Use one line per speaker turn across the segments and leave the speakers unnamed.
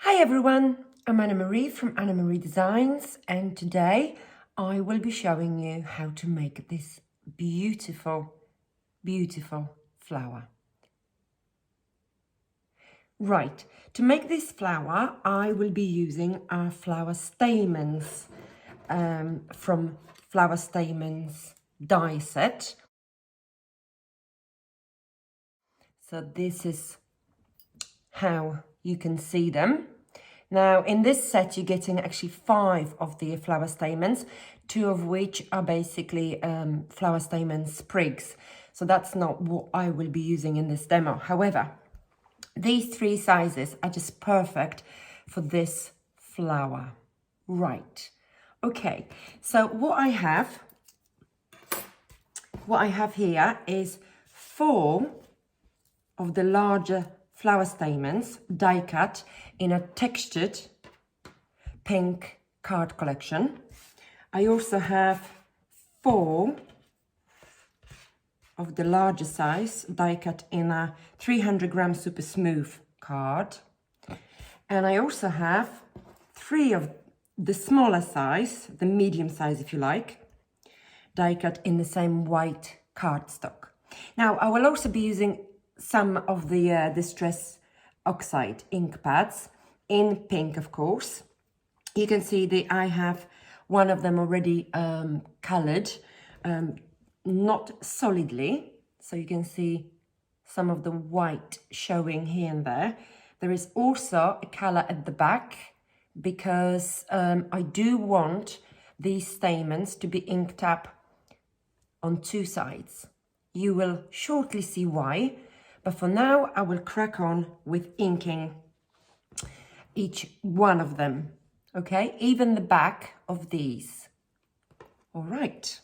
Hi everyone, I'm Anna Marie from Anna Marie Designs, and today I will be showing you how to make this beautiful flower. Right, to make this flower I will be using our flower Stamens from Flower Stamens die set. So this is how you can see them. Now, in this set, you're getting actually 5 of the flower stamens, 2 of which are basically flower stamen sprigs. So that's not what I will be using in this demo. However, these 3 sizes are just perfect for this flower. Right. Okay, so what I have here is 4 of the larger flower stamens die cut in a textured pink card collection. I also have 4 of the larger size die cut in a 300 gram super smooth card. And I also have 3 of the smaller size, the medium size if you like, die cut in the same white cardstock. Now I will also be using some of the Distress Oxide ink pads in pink, of course. You can see that I have one of them already colored, not solidly, so you can see some of the white showing here and there. There is also a color at the back because I do want these stamens to be inked up on 2 sides. You will shortly see why. But for now, I will crack on with inking each one of them, okay? Even the back of these. All right.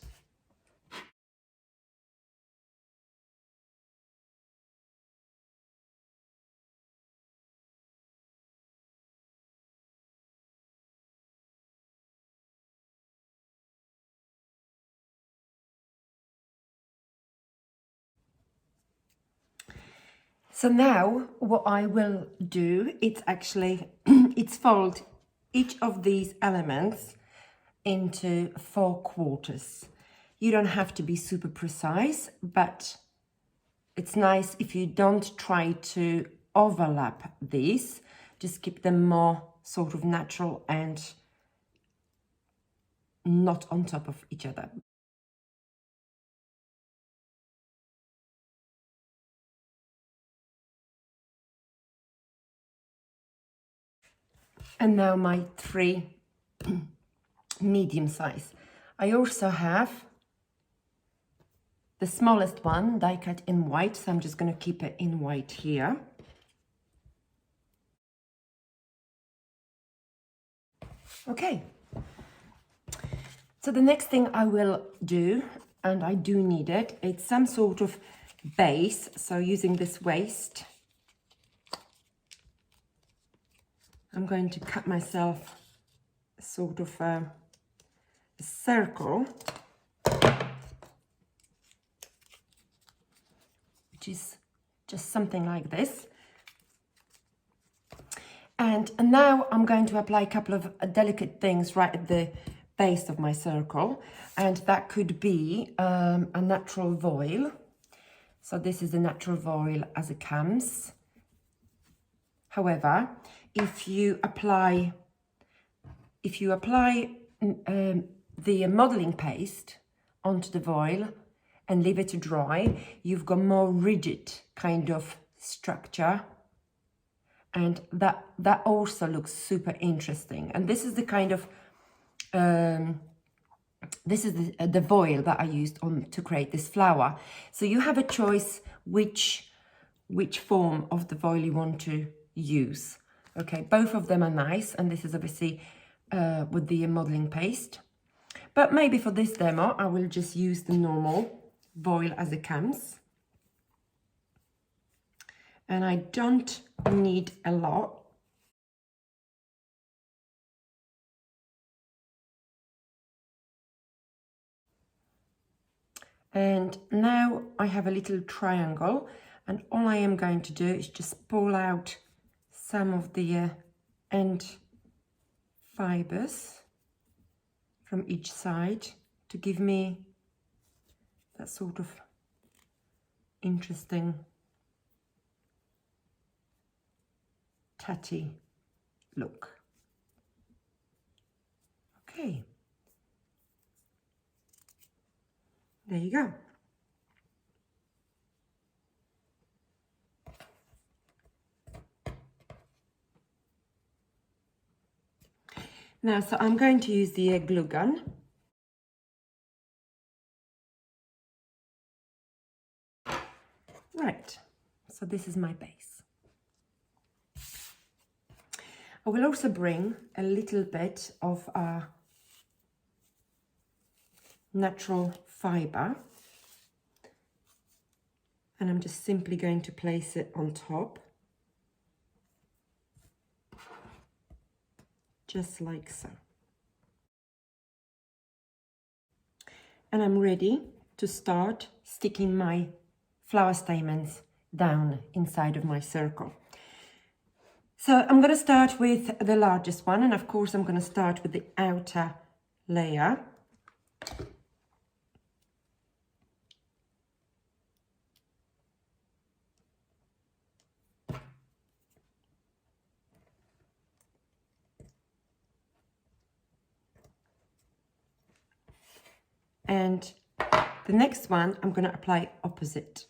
So now what I will do, it's actually, it's fold each of these elements into 4 quarters. You don't have to be super precise, but it's nice if you don't try to overlap these, just keep them more sort of natural and not on top of each other. And now my 3 medium size. I also have the smallest one die cut in white, so I'm just going to keep it in white here. Okay, so the next thing I will do, and I do need it, it's some sort of base. So using this waist, I'm going to cut myself sort of a circle, which is just something like this. And now I'm going to apply a couple of delicate things right at the base of my circle, and that could be a natural voile. So this is the natural voile as it comes. However, if you apply the modeling paste onto the voile and leave it to dry, you've got more rigid kind of structure, and that also looks super interesting. And this is the kind of this is the voile that I used to create this flower. So you have a choice which form of the voile you want to use. Okay, both of them are nice, and this is obviously with the modeling paste. But maybe for this demo, I will just use the normal voile as it comes. And I don't need a lot. And now I have a little triangle, and all I am going to do is just pull out some of the and fibers from each side to give me that sort of interesting tatty look. Okay, there you go. Now, so I'm going to use the glue gun. Right, so this is my base. I will also bring a little bit of natural fiber, and I'm just simply going to place it on top, just like so. And I'm ready to start sticking my flower stamens down inside of my circle. So I'm going to start with the largest one, and of course I'm going to start with the outer layer. And the next one I'm going to apply opposite.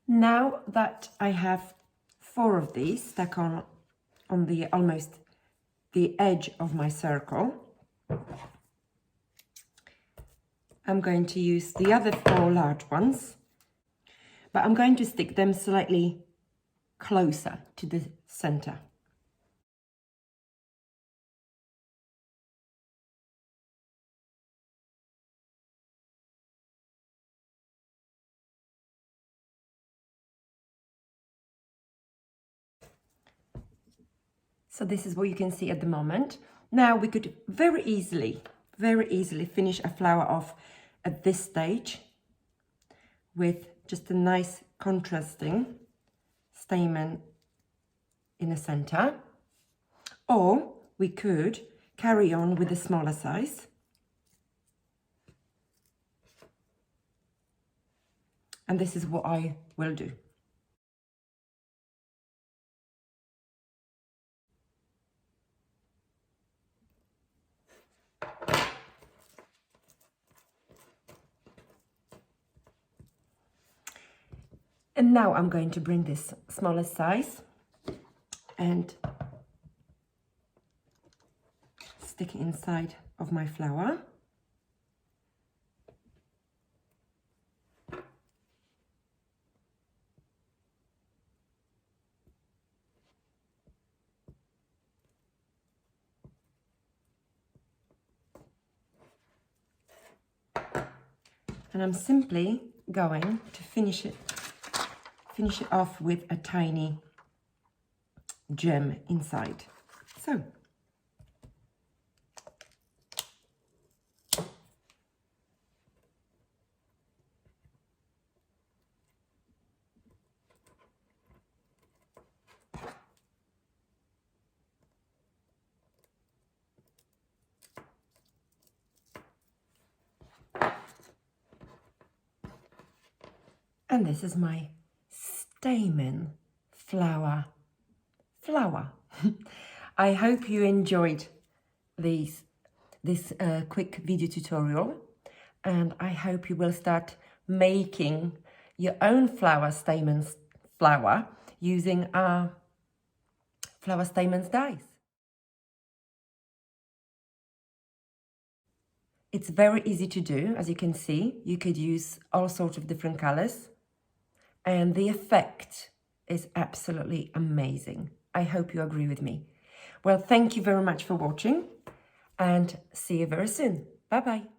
Now that I have 4 of these stuck on the almost the edge of my circle, I'm going to use the other 4 large ones, but I'm going to stick them slightly closer to the center. So this is what you can see at the moment. Now we could very easily finish a flower off at this stage with just a nice contrasting stamen in the center. Or we could carry on with the smaller size. And this is what I will do. And now I'm going to bring this smaller size and stick it inside of my flower. And I'm simply going to finish it off with a tiny gem inside. So And this is my stamen flower. I hope you enjoyed this quick video tutorial, and I hope you will start making your own flower stamens flower using our flower stamens dies. It's very easy to do, as you can see. You could use all sorts of different colors, and the effect is absolutely amazing. I hope you agree with me. Well, thank you very much for watching, and see you very soon. Bye-bye.